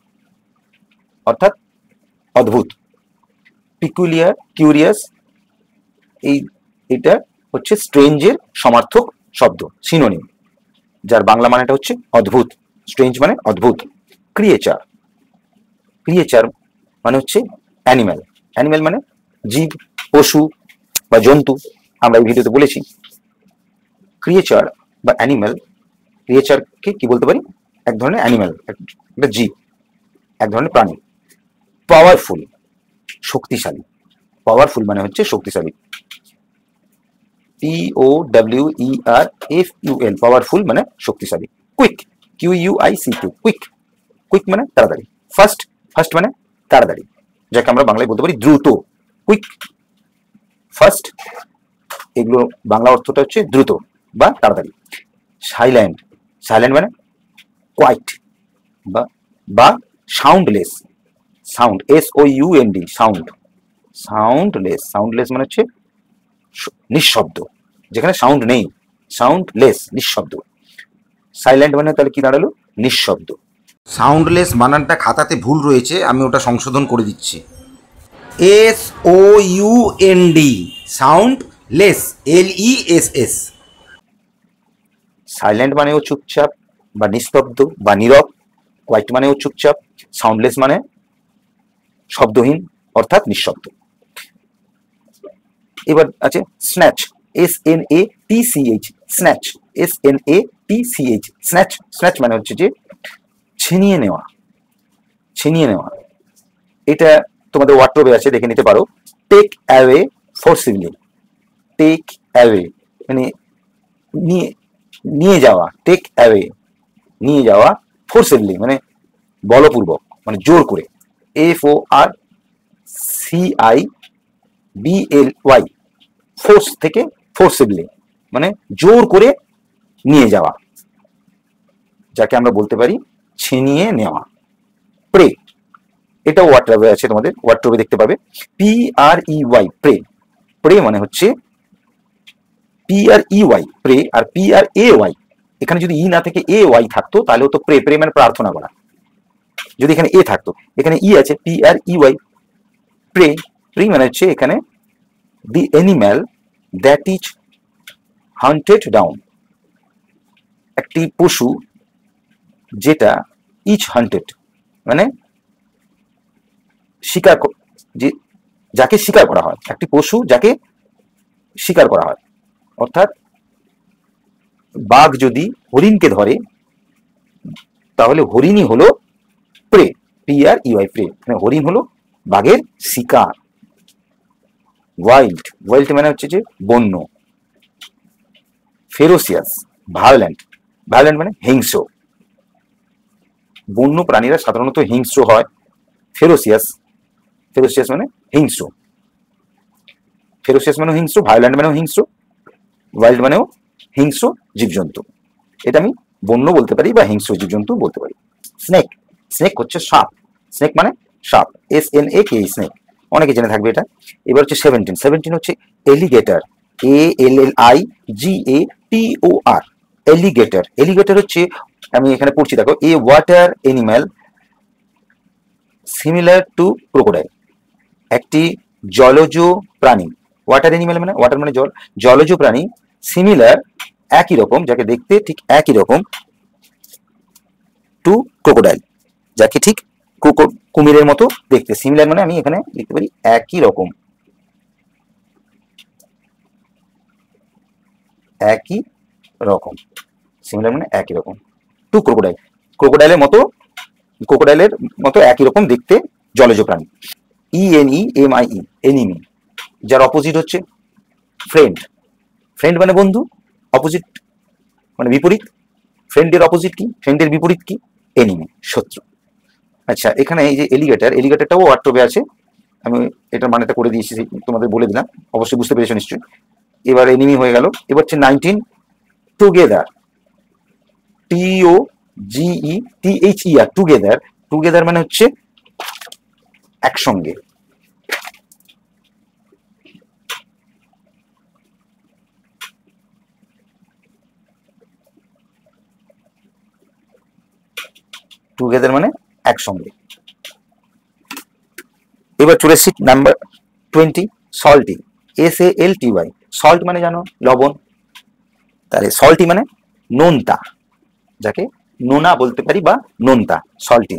অর্থাৎ অদ্ভুত। পিকুলিয়ার, কিউরিয়াস, এটা হচ্ছে স্ট্রেঞ্জের সমার্থক শব্দ, সিনোনিম, যার বাংলা মানেটা হচ্ছে অদ্ভুত। স্ট্রেঞ্জ মানে অদ্ভুত। ক্রিয়েচার, ক্রিয়েচার মানে হচ্ছে অ্যানিম্যাল। অ্যানিম্যাল মানে জীব, পশু বা জন্তু। আমরা এই ভিডিওতে বলেছি ক্রিয়েচার বা অ্যানিম্যাল। ক্রিয়েচারকে কি বলতে পারি? এক ধরনের অ্যানিম্যাল, একটা জীব, এক ধরনের প্রাণী। পাওয়ারফুল, শক্তিশালী। পাওয়ারফুল মানে হচ্ছে শক্তিশালী। POWERFUL, পাওয়ারফুল মানে শক্তিশালী। Quick, QUICK, quick. কুইক মানে তাড়াতাড়ি। ফাস্ট, ফাস্ট মানে তাড়াতাড়ি, যাকে আমরা বাংলায় বলতে পারি দ্রুত। কুইক, ফাস্ট, এগুলো বাংলা অর্থটা হচ্ছে দ্রুত বা তাড়াতাড়ি। সাইলেন্ট, সাইলেন্ট মানে কোয়াইট বা soundless. Sound, SOUND, sound. Soundless, soundless মানে হচ্ছে নিঃশব্দ, যেখানে সাউন্ড নেই। সাউন্ডলেস, নিঃশব্দ। সাইলেন্ট মানে তাহলে কি দাঁড়ালো? নিঃশব্দ। সাউন্ডলেস বানানটা খাতাতে ভুল রয়েছে, আমি ওটা সংশোধন করে দিচ্ছি। SOUND, soundless, LESS। সাইলেন্ট মানেও চুপচাপ বা নিস্তব্ধ বা নীরব। কোয়াইট মানেও চুপচাপ। সাউন্ডলেস মানে শব্দহীন, অর্থাৎ নিঃশব্দ। এবার আছে snatch, SNATCH, snatch, SNATCH, snatch. Snatch মানে হচ্ছে যে ছিনিয়ে নেওয়া, ছিনিয়ে নেওয়া। এটা তোমাদের ওয়ার্ডরোবে আছে, দেখে নিতে পারো। Take away forcibly, take away মানে নিয়ে, নিয়ে যাওয়া। টেক অ্যাওয়ে, নিয়ে যাওয়া। ফোর্সিবলি মানে বলপূর্বক, মানে জোর করে। FORCIBLY, ফোর্স থেকে ফোর্সিবলি মানে জোর করে নিয়ে যাওয়া, যাকে আমরা বলতে পারি ছিনিয়ে নেওয়া। প্রে, এটাও ওয়ার্ড্রবে আছে, তোমাদের ওয়ার্ড্রবে দেখতে পাবে। PREY প্রে, প্রে মানে হচ্ছে PREY প্রে, আর PRAY এখানে যদি ই না থেকে AY থাকতো তাহলে হতো প্রে, প্রে মানে প্রার্থনা করা। যদি এখানে এ থাকতো, এখানে ই আছে, PREY প্রে, প্রে মানে হচ্ছে এখানে the animal that is hunted down, একটি পশু যেটা ইজ হান্টেড মানে শিকার, যে যাকে শিকার করা হয়, একটি পশু যাকে শিকার করা হয়। অর্থাৎ বাঘ যদি হরিণকে ধরে তাহলে হরিণই হলো প্রে, PREY প্রে, মানে হরিণ হলো বাঘের শিকার। ওয়াইল্ড, ওয়াইল্ড মানে হচ্ছে যে বন্য। ফেরোসিয়াস, ভায়োলেন্ট, ভায়োলেন্ট মানে হিংস্র। বন্য প্রাণীরা সাধারণত হিংস্র হয়। ফেরোসিয়াস, ফেরোসিয়াস মানে হিংস্র, ফেরোসিয়াস মানে হিংস্র, ভায়োলেন্ট মানেও হিংস্র, ওয়াইল্ড মানেও হিংস্র জীবজন্তু। এটা আমি বন্য বলতে পারি বা হিংস্র জীবজন্তু বলতে পারি। স্নেক, স্নেক হচ্ছে সাপ, স্নেক মানে সাপ, SNAK স্নেক, অনেকে জেনে থাকবে এটা। এবার হচ্ছে 17, 17 হচ্ছে এলিগেটর, ALLIGATOR, এলিগেটর। এলিগেটর হচ্ছে, আমি এখানে পড়ছি দেখো, a water animal similar to crocodile, একটি জলজ প্রাণী। ওয়াটার এনিম্যাল মানে, ওয়াটার মানে জল, জলজ প্রাণী, সিমিলার একই রকম, যাকে দেখতে ঠিক একই রকম, টু ক্রোকোডাইল যাকে ঠিক কুমিরের মতো দেখতে। সিমিলার মানে আমি এখানে লিখতে পারি একই রকম, একই রকম, সিমিলার মানে একই রকম, টু ক্রোকোডাইল, ক্রোকোডাইলের মতো, ক্রোকোডাইলের মতো একই রকম দেখতে জলজ প্রাণী। ENEMIE এনিমি, যার অপোজিট হচ্ছে ফ্রেন্ড, ফ্রেন্ড মানে বন্ধু, অপোজিট মানে বিপরীত। ফ্রেন্ডের অপোজিট কি, ফ্রেন্ডের বিপরীত কি, এনিমি, শত্রু। আচ্ছা, এখানে এই যে এলিগেটর, এলিগেটরটাও ওয়ার্ড্রবে আছে, আমি এটার মানেটা করে দিয়েছি, তোমাদের বলে দিলাম, অবশ্যই বুঝতে পেরেছো নিশ্চয়ই। এবার এনিমি হয়ে গেল। এবার হচ্ছে 19, টুগেদার, TOGETHER, টুগেদার, টুগেদার মানে হচ্ছে একসঙ্গে। টুগেদার মানে একসঙ্গে। এবার চলে এসেছি নাম্বার 20, সল্টি, SALTY, সল্ট মানে জানো লবণ, তাহলে সল্টি মানে নোনতা, যাকে নোনা বলতে পারি বা নোনতা, সল্টি।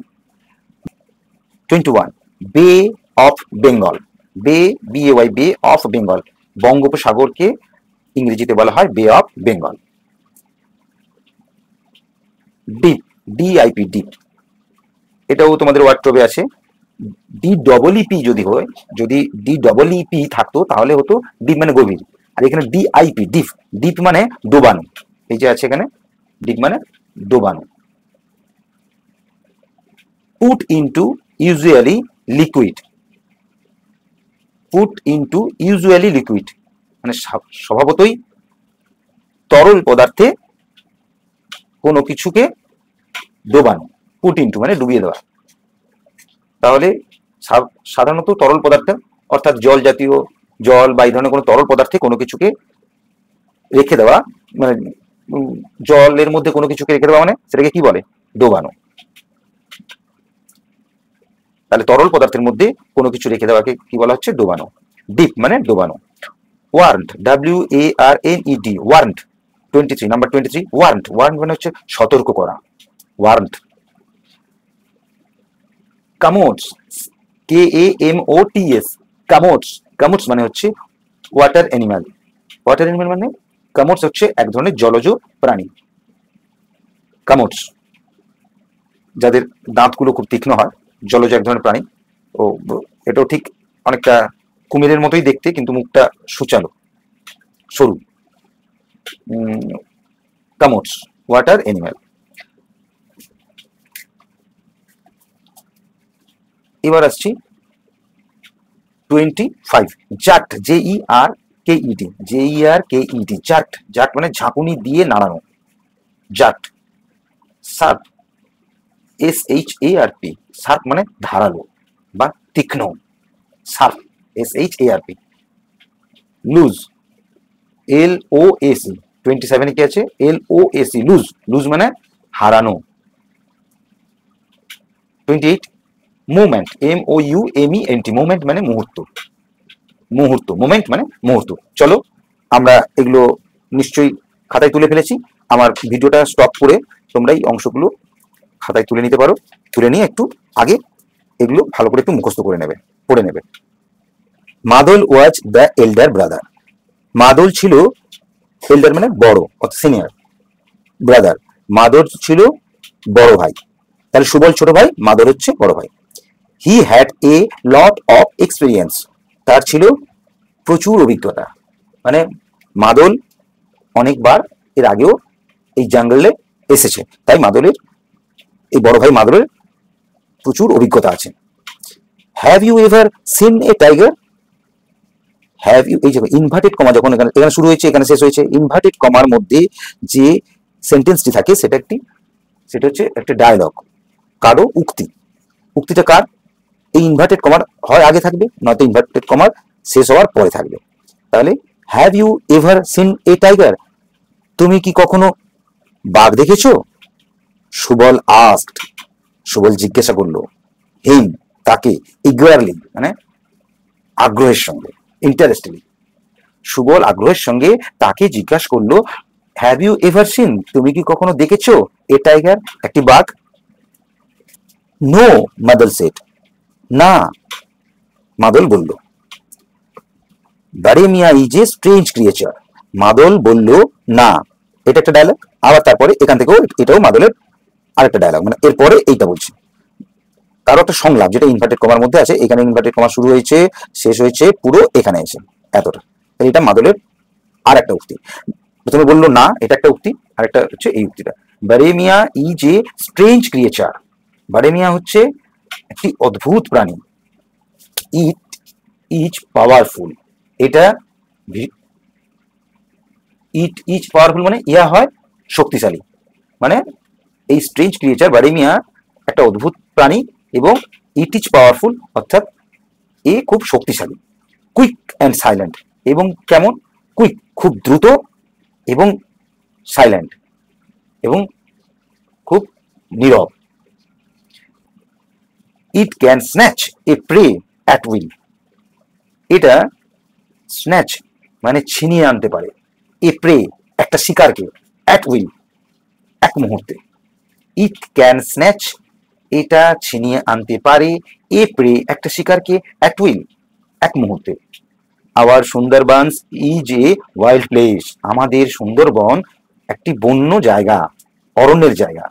21, বে অফ বেঙ্গল, বে, BAY, বে অফ বেঙ্গল, বঙ্গোপসাগরকে ইংরেজিতে বলা হয় বে of Bengal. Deep, DIP, deep, এটাও তোমাদের ওয়ার্ড্রবে আছে। DEEP যদি হয়, যদি DEEP থাকতো তাহলে হতো ডিপ মানে গভীর, আর এখানে DIP, ডিপ, ডিপ মানে ডোবানো, এই যে আছে এখানে, ডিপ মানে ডোবানো। Put into usually liquid, put into usually liquid মানে স্বভাবতই তরল পদার্থে কোনো কিছুকে ডোবানো, পুট ইনটু মানে ডুবিয়ে দেওয়া। তাহলে সাধারণত তরল পদার্থ অর্থাৎ জল জাতীয়, জল বা এই ধরনের কোনো তরল পদার্থে কোনো কিছুকে রেখে দেওয়া, মানে জলের মধ্যে কোনো কিছুকে রেখে দেওয়া মানে সেটাকে কি বলে, ডোবানো। তাহলে তরল পদার্থের মধ্যে কোনো কিছু রেখে দেওয়াকে কি বলা হচ্ছে, ডোবানো। ডিপ মানে ডোবানো। ওয়ার্ন্ট, WARNED, ওয়ার্ন্ট। 23, নাম্বার 23, ওয়ার্ন্ট, ওয়ার্ন্ট মানে হচ্ছে সতর্ক করা, ওয়ার্ন্ট। কামোটস, KAMOTS, কামোটস, কামোটস মানে হচ্ছে ওয়াটার অ্যানিম্যাল, ওয়াটার অ্যানিম্যাল মানে কামোটস হচ্ছে এক ধরনের জলজ প্রাণী। কামোটস যাদের দাঁতগুলো খুব তীক্ষ্ণ হয়, জলজ এক ধরনের প্রাণী। ও এটাও ঠিক অনেকটা কুমিরের মতোই দেখতে, কিন্তু মুখটা সুচালো, সরু। কামোটস, ওয়াটার অ্যানিম্যাল। এবার আসছি 25, জাট, JERKED, JERKED, জাট, জাট মানে ঝাঁকুনি দিয়ে নাড়ানো, জাট। সার্প, SHARP, সার্প মানে ধারালো, বা তীক্ষ্ণ, শার্প, SHARP, লুজ, LOAC, 27 কি আছে, LOAC, লুজ, লুজ মানে হারানো। 28 মুভমেন্ট, MOUMENT, মুভমেন্ট মানে মুহূর্ত, মুহূর্ত, মোমেন্ট মানে মুহূর্ত। চলো আমরা এগুলো নিশ্চয়ই খাতায় তুলে ফেলেছি, আমার ভিডিওটা স্টপ করে তোমরা এই অংশগুলো খাতায় তুলে নিতে পারো, তুলে নিয়ে একটু আগে এগুলো ভালো করে একটু মুখস্থ করে নেবে, পড়ে নেবে। মাদল ওয়াজ দ্য এল্ডার ব্রাদার, মাদল ছিল, এল্ডার মানে বড় অর্থাৎ সিনিয়র, ব্রাদার মাদল ছিল বড় ভাই, তাহলে সুবল ছোট ভাই, মাদল হচ্ছে বড় ভাই। He had a lot of experience, তার ছিল প্রচুর অভিজ্ঞতা, মানে মাদল অনেকবার এর আগেও এই জঙ্গলে এসেছে, তাই মাদলের, এই বড় ভাই মাদলের প্রচুর অভিজ্ঞতা আছে। Have you ever seen a tiger, have you, এই যে ইনভার্টেড কমা যখন এখানে এখানে শুরু হয়েছে এখানে শেষ হয়েছে, ইনভার্টেড কমার মধ্যে যে সেন্টেন্সটি থাকে সেটা হচ্ছে একটা ডায়লগ, কারো উক্তি। উক্তিটা কার? এই ইনভার্টেড কমার হয় আগে থাকবে, নয়তো ইনভার্টেড কমার শেষ হওয়ার পরে থাকবে। তাহলে have you ever seen a tiger, তুমি কি কখনো বাঘ দেখেছো? সুবল আস্কড, সুবল জিজ্ঞাসা করলো, হিম তাকে, ইগারলি মানে আগ্রহের সঙ্গে, ইন্টারেস্টলি, সুবল আগ্রহের সঙ্গে তাকে জিজ্ঞাসা করলো, হ্যাভ ইউ এভার সিন, তুমি কি কখনো দেখেছো এ টাইগার, একটি বাঘ? নো, মাদল সেড, না, মাদল বলল। বারে মিয়া ইজ এ স্ট্রেঞ্জ ক্রিয়েচার, মাদল বলল না, এটা একটা ডায়লগ। আবার তারপরে এখান থেকেও এটাও মাদলের আরেকটা ডায়লগ, মানে এরপরে এইটা বলছি, কারো একটা সংলাপ যেটা ইনভার্টেড কমার মধ্যে আছে, এখানে ইনভার্টেড কমা শুরু হয়েছে শেষ হয়েছে পুরো এখানে এসে এতটা, এটা মাদলের আর একটা উক্তি। প্রথমে বললো না, এটা একটা উক্তি, আর একটা হচ্ছে এই উক্তিটা, বারে মিয়া ইজ এ স্ট্রেঞ্জ ক্রিয়েচার, বারে মিয়া হচ্ছে একটি অদ্ভুত প্রাণী, ইট ইজ পাওয়ারফুল, এটা ইট ইজ পাওয়ারফুল মানে ইয়া হয় শক্তিশালী, মানে এই স্ট্রেঞ্জ ক্রিয়েচার বারে মিয়া একটা অদ্ভুত প্রাণী এবং ইট ইজ পাওয়ারফুল অর্থাৎ এ খুব শক্তিশালী। কুইক অ্যান্ড সাইলেন্ট, এবং কেমন? কুইক খুব দ্রুত, এবং সাইলেন্ট এবং খুব নীরব। It can snatch a prey at will, এটা স্ন্যাচ মানে ছিনিয়ে আনতে পারে, এ প্রে একটা শিকারকে, অ্যাট উইল এক মুহূর্তে। ইট ক্যান স্ন্যাচ এটা ছিনিয়ে আনতে পারে, এ প্রে একটা শিকারকে, অ্যাট উইল এক মুহূর্তে। Our Sundarbans is a wild place, আমাদের সুন্দরবন একটি বন্য জায়গা, অরণ্যের জায়গা।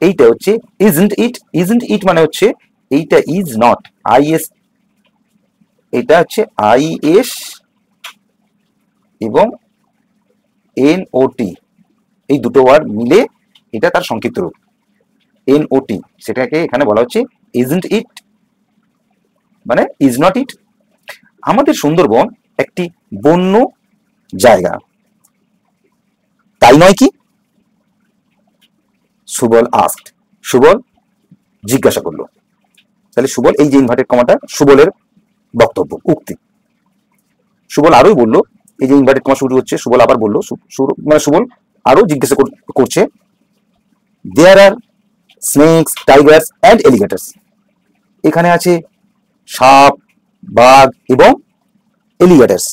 এইটা হচ্ছে ইজন্ট ইট, ইজন্ট ইট মানে হচ্ছে এইটা ইজ নট, IS, এটা হচ্ছে IS এবং NOT, এই দুটো ওয়ার্ড মিলে এটা তার সংক্ষিপ্ত রূপ NOT, সেটাকে এখানে বলা হচ্ছে ইজন্ট ইট, মানে ইজ নট ইট। আমাদের সুন্দরবন একটি বন্য জায়গা, তাই নয় কি? সুবল আস্কড, সুবল জিজ্ঞাসা করলো। তাহলে সুবল, এই যে ইনভার্টেড কমাটা সুবলের বক্তব্য, উক্তি। সুবল আরোই বললো, এই যে ইনভার্টেড কমা শুরু হচ্ছে, সুবল আবার বললো, মানে সুবল আরো জিজ্ঞাসা করছে, দেয়ার আর স্নেকস, টাইগার্স অ্যান্ড এলিগেটার্স, এখানে আছে সাপ, বাঘ এবং এলিগেটার্স।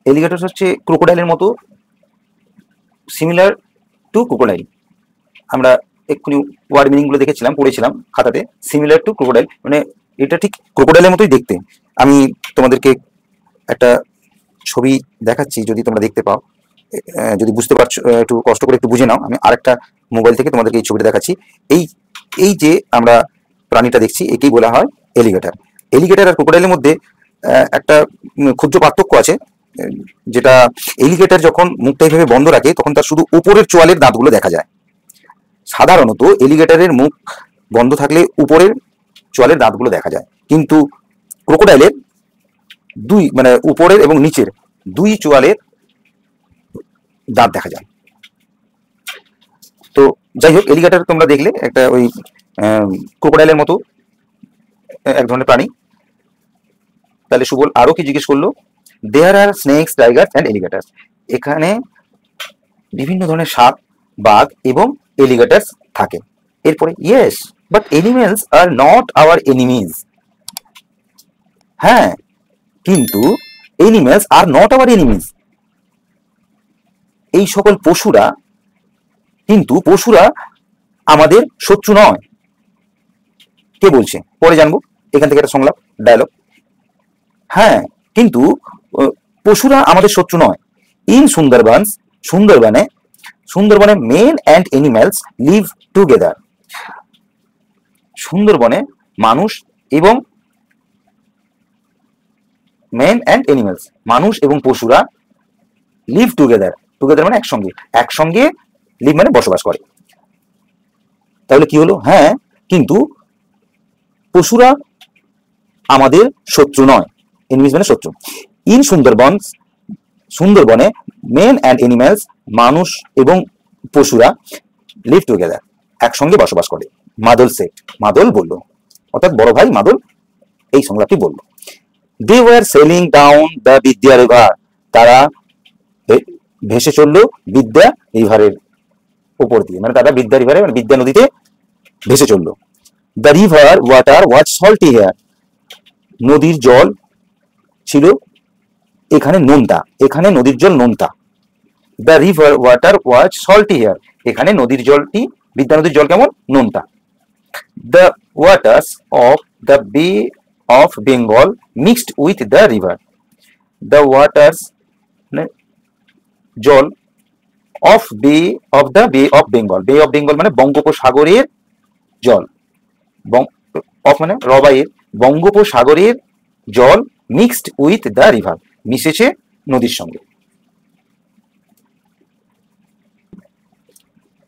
এলিগেটার্স হচ্ছে ক্রোকোডাইলের মতো, সিমিলার টু ক্রোকোডাইল। আমরা এক্ষুনি ওয়ার্ড মিনিং গুলো দেখেছিলাম, পড়েছিলাম খাতাতে, সিমিলার টু ক্রোকোডাইল মানে এটা ঠিক ক্রোকোডাইলের মতোই দেখতে। আমি তোমাদেরকে একটা ছবি দেখাচ্ছি, যদি তোমরা দেখতে পাও, যদি বুঝতে পারছো একটু কষ্ট করে একটু বুঝে নাও। আমি আরেকটা মোবাইল থেকে তোমাদেরকে এই ছবিটা দেখাচ্ছি। এই যে আমরা প্রাণীটা দেখছি একেই বলা হয় এলিগেটার। এলিগেটার আর ক্রোকোডাইলের মধ্যে একটা ক্ষুদ্র পার্থক্য আছে, যেটা এলিগেটার যখন মুখটা এইভাবে বন্ধ রাখে তখন তার শুধু উপরের চোয়ালের দাঁতগুলো দেখা যায়। সাধারণত এলিগেটারের মুখ বন্ধ থাকলে উপরের চোয়ালের দাঁতগুলো দেখা যায়, কিন্তু ক্রোকোডাইলের দুই, মানে উপরের এবং নিচের দুই চোয়ালের দাঁত দেখা যায়। তো যাই হোক, এলিগেটর তোমরা দেখলে একটা ওই ক্রোকোডাইলের মতো এক ধরনের প্রাণী। তাহলে সুবল আরো কি জিজ্ঞেস করলো, দেয়ার আর স্নেকস, টাইগার অ্যান্ড এলিগেটার, এখানে বিভিন্ন ধরনের সাপ, বাঘ এবং এলিগেটার্স থাকে। এরপরে yes but animals are not our enemies, হ্যাঁ কিন্তু animals are not our enemies, এই সকল পশুরা, কিন্তু পশুরা আমাদের শত্রু নয়। কে বলছে পরে জানবো, এখান থেকে একটা সংলাপ ডায়লগ। হ্যাঁ কিন্তু পশুরা আমাদের শত্রু নয়। ইন সুন্দরবনস, সুন্দরবনে men and animals live together, সুন্দরবনে মানুষ এবং মেন অ্যান্ড এনিম্যালস, মানুষ এবং পশুরা লিভ টুগেদার, টুগেদার মানে একসঙ্গে, একসঙ্গে লিভ মানে বসবাস করে। তাহলে কি হলো, হ্যাঁ কিন্তু পশুরা আমাদের শত্রু নয়, এনিমিজ মানে শত্রু। ইন সুন্দরবনস, সুন্দরবনে মেন অ্যান্ড এনিম্যালস, মানুষ এবং পশুরা লিভ টুগেদার, একসঙ্গে বসবাস করে। মাদল সেট, মাদল বলল, অর্থাৎ বড় ভাই মাদল এই সংলাপটি বলল। They were sailing down the Bidya river, তারা ভেসে চললো বিদ্যা রিভারের উপর দিয়ে, মানে তারা বিদ্যা রিভারে মানে বিদ্যা নদীতে ভেসে চললো। The river water was salty here, নদীর জল ছিল এখানে নোনতা, এখানে নদীর জল নোনতা। The river water was salty here, এখানে নদীর জলটি, বিদ্যা নদীর জল কেমন, নোনতা। The waters of the bay of Bengal mixed with the river, the waters জল of the bay of Bengal, bay of Bengal মানে বঙ্গোপসাগরের জল, অফ মানে রবাইয়ের, বঙ্গোপসাগরের জল মিক্সড উইথ দ্য রিভার, মিশেছে নদীর সঙ্গে।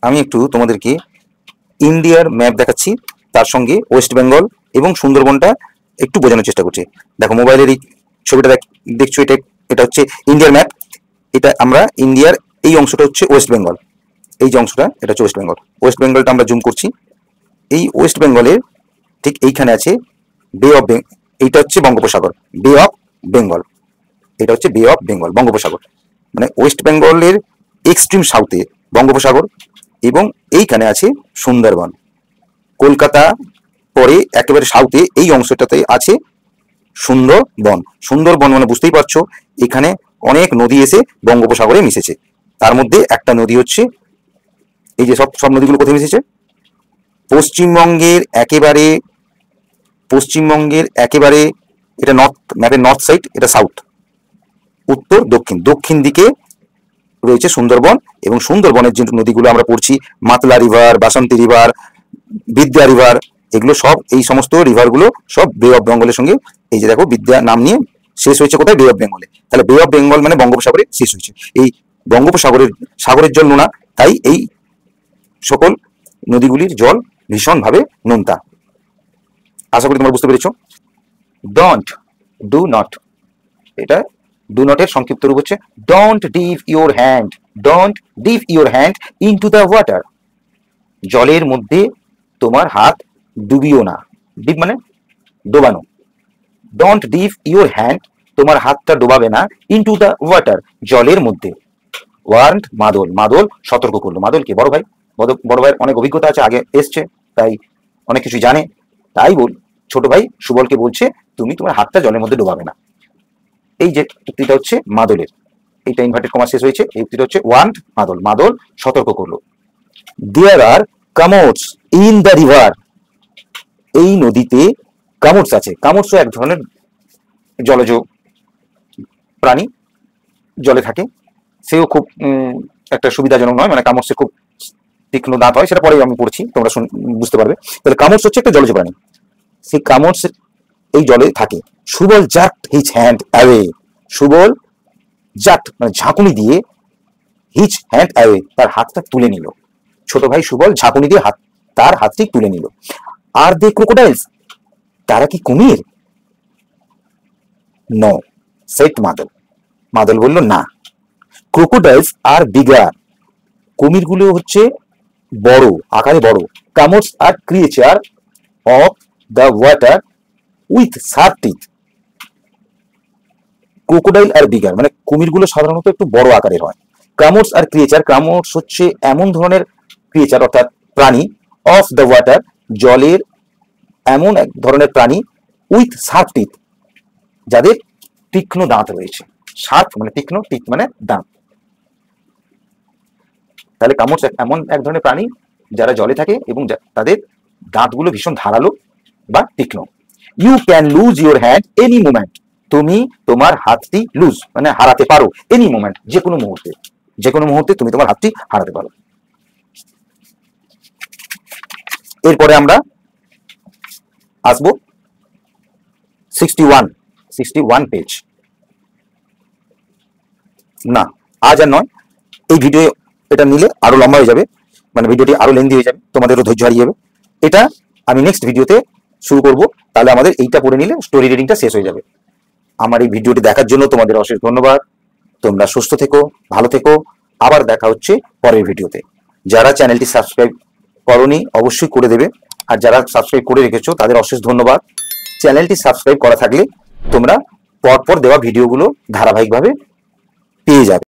আমি একটু তোমাদেরকে ইন্ডিয়ার ম্যাপ দেখাচ্ছি, তার সঙ্গে ওয়েস্ট বেঙ্গল এবং সুন্দরবনটা একটু বোঝানোর চেষ্টা করছি। দেখো মোবাইলের এই ছবিটা দেখছো, এটা হচ্ছে ইন্ডিয়ার ম্যাপ। এটা আমরা ইন্ডিয়ার এই অংশটা হচ্ছে ওয়েস্ট বেঙ্গল, এই যে অংশটা এটা হচ্ছে ওয়েস্ট বেঙ্গল। ওয়েস্ট বেঙ্গলটা আমরা জুম করছি, এই ওয়েস্ট বেঙ্গলের ঠিক এইখানে আছে বে অফ বেঙ্গল, এইটা হচ্ছে বঙ্গোপসাগর, বে অফ বেঙ্গল, এটা হচ্ছে বে অফ বেঙ্গল, বঙ্গোপসাগর। মানে ওয়েস্ট বেঙ্গলের এক্সট্রিম সাউথে বঙ্গোপসাগর এবং এইখানে আছে সুন্দরবন। কলকাতা পরে একেবারে সাউথে এই অংশটাতে আছে সুন্দরবন। সুন্দরবন মানে বুঝতেই পারছো এখানে অনেক নদী এসে বঙ্গোপসাগরে মিশেছে। তার মধ্যে একটা নদী হচ্ছে এই যে সব নদীগুলো কোথায় মিশেছে, পশ্চিমবঙ্গের একেবারে এটা নর্থ, ম্যাপের নর্থ সাইড, এটা সাউথ, উত্তর দক্ষিণ দিকে রয়েছে সুন্দরবন। এবং সুন্দরবনের যে নদীগুলো আমরা পড়ছি, মাতলা রিভার, বাসন্তী রিভার, বিদ্যা রিভার, এগুলো সব, এই সমস্ত রিভারগুলো সব বে অফ বেঙ্গলের সঙ্গে, এই যে দেখো বিদ্যা নাম নিয়ে শেষ হয়েছে কোথায়, বে অফ বেঙ্গলে। তাহলে বে অফ বেঙ্গল মানে বঙ্গোপসাগরে শেষ হয়েছে। এই বঙ্গোপসাগরের জল নোনা, তাই এই সকল নদীগুলির জল ভীষণভাবে নোনতা। আশা করি তোমরা বুঝতে পেরেছো। ডোন্ট, ডু নট, এটা ডু নটের সংক্ষিপ্ত রূপ হচ্ছে don't deep your hand, don't deep your hand into the water, জলের মধ্যে তোমার হাত ডুবিও না। ডিপ মানে ডোবানো, ডোন্ট ডিপ ইউর হ্যান্ড, তোমার হাতটা ডোবাবে না, ইনটু দ্য ওয়াটার, জলের মধ্যে। ওয়ার্নড মাদল, মাদল সতর্ক করলো। মাদলকে বড় ভাই, বড় ভাইয়ের অনেক অভিজ্ঞতা আছে, আগে এসছে, তাই অনেক কিছু জানে, তাই ছোট ভাই সুবলকে বলছে তুমি তোমার হাতটা জলের মধ্যে ডোবাবে না। এই যে উক্তিটা হচ্ছে মাদলের, এইটা ইনভার্টেড কমা শেষ হয়েছে, এই উক্তিটা হচ্ছে ওয়ার্নড মাদল, মাদল সতর্ক করলো। দেয়ার আর কামোটস ইন দ্য রিভার, এই নদীতে কামোটস আছে। কামোটস এক ধরনের জলজ প্রাণী, জলে থাকে, সেও খুব একটা সুবিধাজনক নয়, মানে কামোটসে খুব তীক্ষ্ণ দাঁত হয়, সেটা পরেই আমি পড়ছি, তোমরা বুঝতে পারবে। তাহলে কামোটস হচ্ছে একটা জলজ প্রাণী, সেই কামোটস এই জলে থাকে। Subal jerked his hand away, Subal jerked মানে ঝাঁকুনি দিয়ে, হিজ হ্যান্ড অ্যাওয়ে তার হাতটা তুলে নিল। ছোট ভাই সুবল ঝাঁকুনি দিয়ে তার হাতটি তুলে নিল। আর দে ক্রোকোডাইলস, তারা কি কুমির? নো সেট মাদল, মাদল বলল না। ক্রোকোডাইলস আর বিগার, কুমিরগুলো হচ্ছে বড়, আকারে বড়। কামোডস are creature of the water with sharp teeth. Crocodile are bigger, মানে কুমিরগুলো সাধারণত একটু বড় আকারের হয়। ক্রামোটস আর ক্রিয়েচার, ক্রামোটস হচ্ছে এমন ধরনের ক্রিয়েচার অর্থাৎ প্রাণী, অফ দ্য ওয়াটার জলের এমন এক ধরনের প্রাণী, উইথ শার্প টিথ যাদের তীক্ষ্ণ দাঁত রয়েছে। শার্প মানে তীক্ষ্ণ, টিথ মানে দাঁত। তাহলে ক্রামোটস এমন এক ধরনের প্রাণী যারা জলে থাকে এবং তাদের দাঁতগুলো ভীষণ ধারালো বা তীক্ষ্ণ। You can lose your hand any moment, তুমি তোমার হাতটি লুজ মানে হারাতে পারো, এনি মোমেন্ট যে কোনো মুহূর্তে, যে কোনো মুহূর্তে তুমি তোমার হাতটি হারাতে পারো। এরপরে আমরা আসবো 61 পেজ। না, আজ আর নয়, এই ভিডিও এটা নিলে আরো লম্বা হয়ে যাবে, মানে ভিডিওটি আরো লেন্দি হয়ে যাবে, তোমাদেরও ধৈর্য হারিয়ে যাবে। এটা আমি নেক্সট ভিডিওতে শুরু করব, তাহলে আমাদের এইটা পড়ে নিলে স্টোরি রিডিংটা শেষ হয়ে যাবে। আমার এই ভিডিওটি দেখার জন্য তোমাদের অশেষ ধন্যবাদ। তোমরা সুস্থ থেকো, ভালো থেকো। আবার দেখা হচ্ছে পরের ভিডিওতে। যারা চ্যানেলটি সাবস্ক্রাইব করোনি অবশ্যই করে দেবে, আর যারা সাবস্ক্রাইব করে রেখেছো তাদের অশেষ ধন্যবাদ। চ্যানেলটি সাবস্ক্রাইব করা থাকলে তোমরা পরপর দেওয়া ভিডিওগুলো ধারাবাহিকভাবে পেয়ে যাবে।